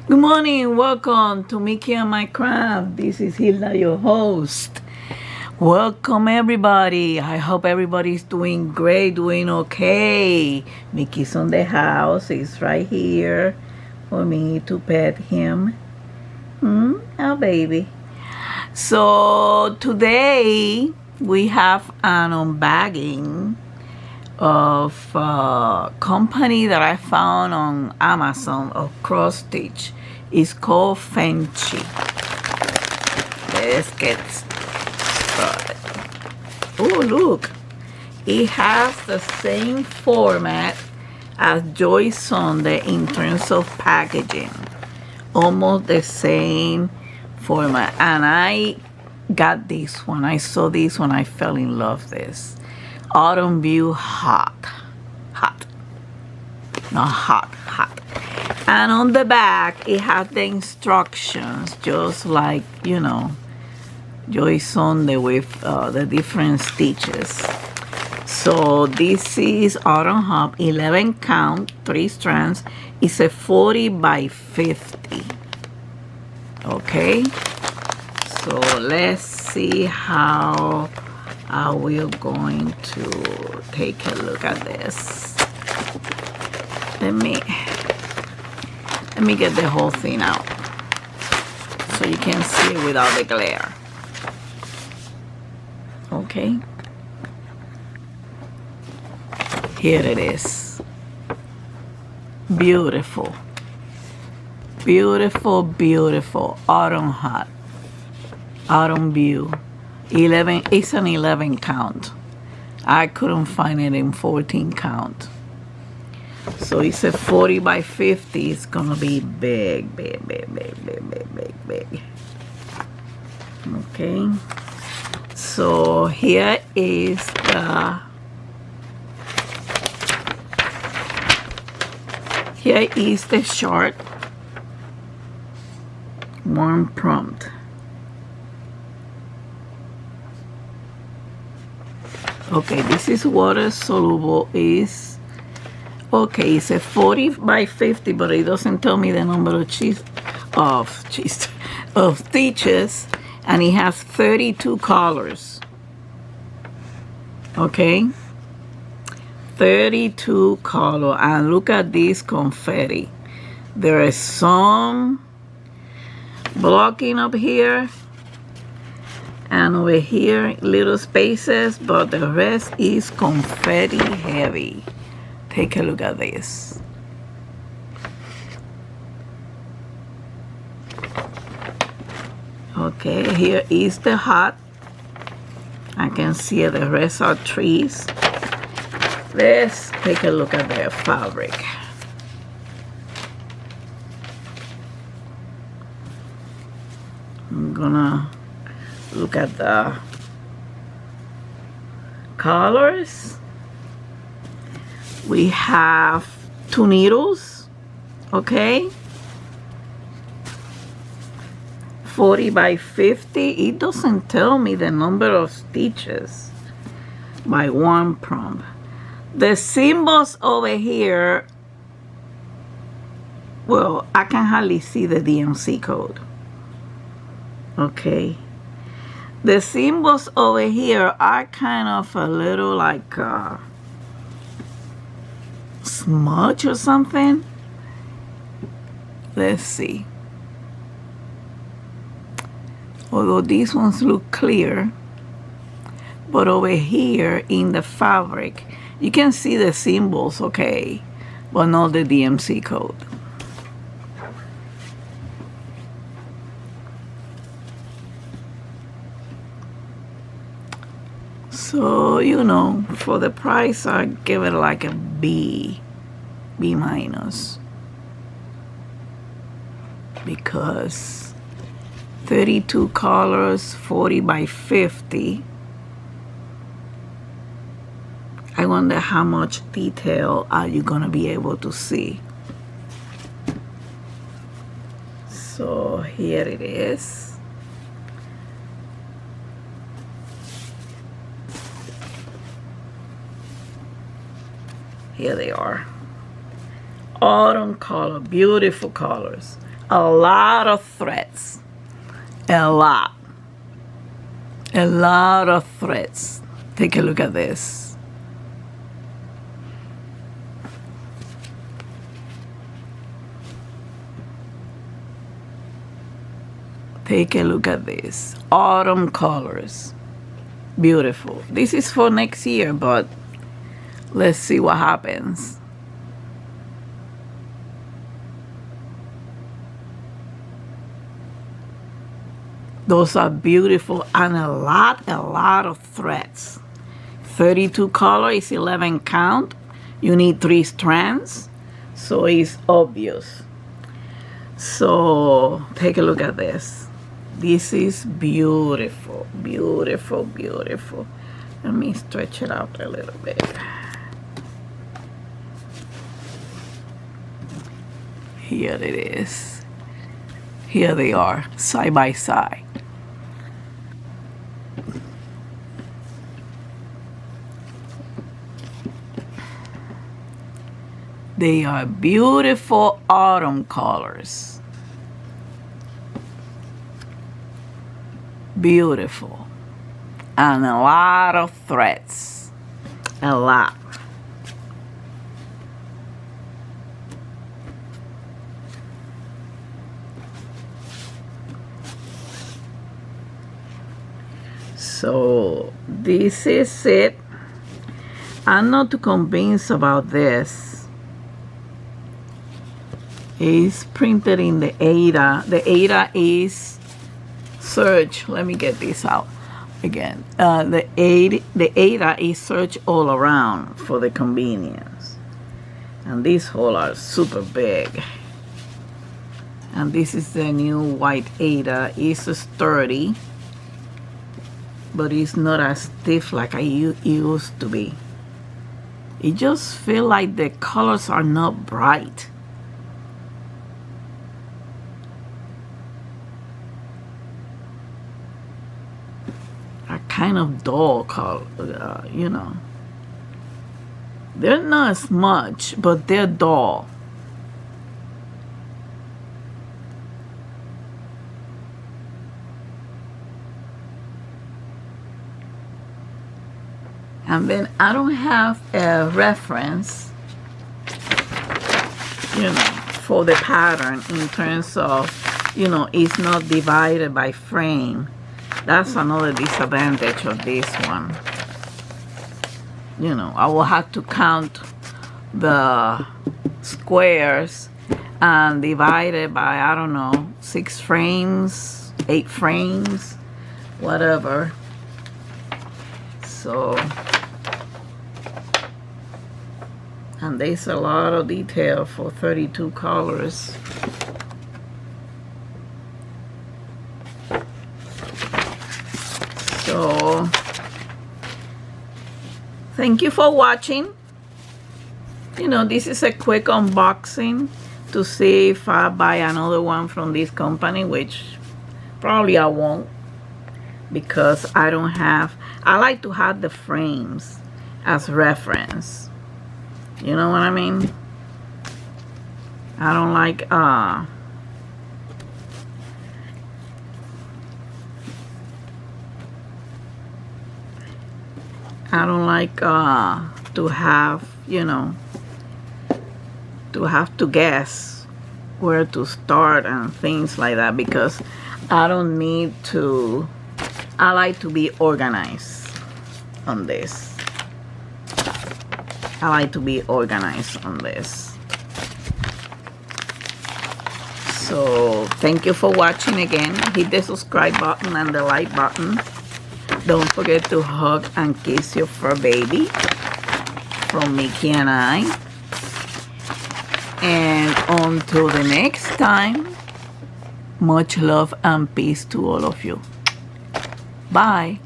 Good morning, welcome to Mickey and My Craft. This is Hilda, your host. Welcome everybody. I hope everybody's doing great, doing okay. Mickey's on the house. He's right here for me to pet him. Oh baby. So today we have an unbagging of a company that I found on Amazon of cross-stitch. It's called Funchey. Let's get started. Oh, look. It has the same format as Joy Sunday in terms of packaging. Almost the same format. And I got this one. I saw this one. I fell in love with this. Autumn View hot. Not hot. And on the back, it has the instructions, just like, you know, Joy Sunday with the different stitches. So this is Autumn Hop, 11 count, 3 strands. It's a 40 by 50. Okay. So let's see how we're going to take a look at this. Let me get the whole thing out so you can see it without the glare. Okay. Here it is. Beautiful. Beautiful, beautiful. Autumn Hot. Autumn View. 11. It's an 11 count. I couldn't find it in 14 count. So it's a 40 by 50. It's gonna be big. Okay. So here is the short warm prompt. Okay, this is water soluble. Okay, it's a 40 by 50, but it doesn't tell me the number of stitches, and it has 32 colors. Okay, 32 color, and look at this confetti. There is some blocking up here, and over here little spaces, but the rest is confetti heavy. Take a look at this. Okay, here is the hot. I can see the rest are trees. Let's take a look at the fabric. I'm gonna look at the colors. We have 2 needles, okay, 40 by 50. It doesn't tell me the number of stitches by one prompt. The symbols over here, well, I can hardly see the DMC code. Okay. The symbols over here are kind of a little like smudge or something. Let's see. Although these ones look clear, but over here in the fabric you can see the symbols, okay, but not the DMC code. So, you know, for the price I give it like a B minus, because 32 colors, 40 by 50. I wonder how much detail are you gonna be able to see. So here it is. Here they are. Autumn color, beautiful colors. a lot of threads. A lot of threads. Take a look at this. Take a look at this. Autumn colors. Beautiful. This is for next year, but let's see what happens. Those are beautiful, and a lot of threads. 32 color is 11 count. You need 3 strands, so it's obvious. So take a look at this. This is beautiful, beautiful, beautiful. Let me stretch it out a little bit. Here it is. Here they are, side by side. They are beautiful autumn colors. Beautiful. And a lot of threads. A lot. So this is it. I'm not too convinced about this. It's printed in the Ada. The Ada is search. Let me get this out again. The Ada is search all around for the convenience. And these holes are super big. And this is the new white Ada. It's sturdy, but it's not as stiff like it used to be. It just feels like the colors are not bright. Kind of dull color, you know. They're not as much, but they're dull. And then I don't have a reference, you know, for the pattern in terms of, you know, it's not divided by frame. That's another disadvantage of this one. You know, I will have to count the squares and divide it by, I don't know, 6 frames, 8 frames, whatever. So, and there's a lot of detail for 32 colors. So, thank you for watching. You know, this is a quick unboxing to see if I buy another one from this company, which probably I won't, because I don't have, I like to have the frames as reference. You know what I mean? I don't like, to have, you know, to have to guess where to start and things like that, because I don't need to, I like to be organized on this. I like to be organized on this. So thank you for watching again. Hit the subscribe button and the like button. Don't forget to hug and kiss your fur baby from Mickey and I. And until the next time, much love and peace to all of you. Bye.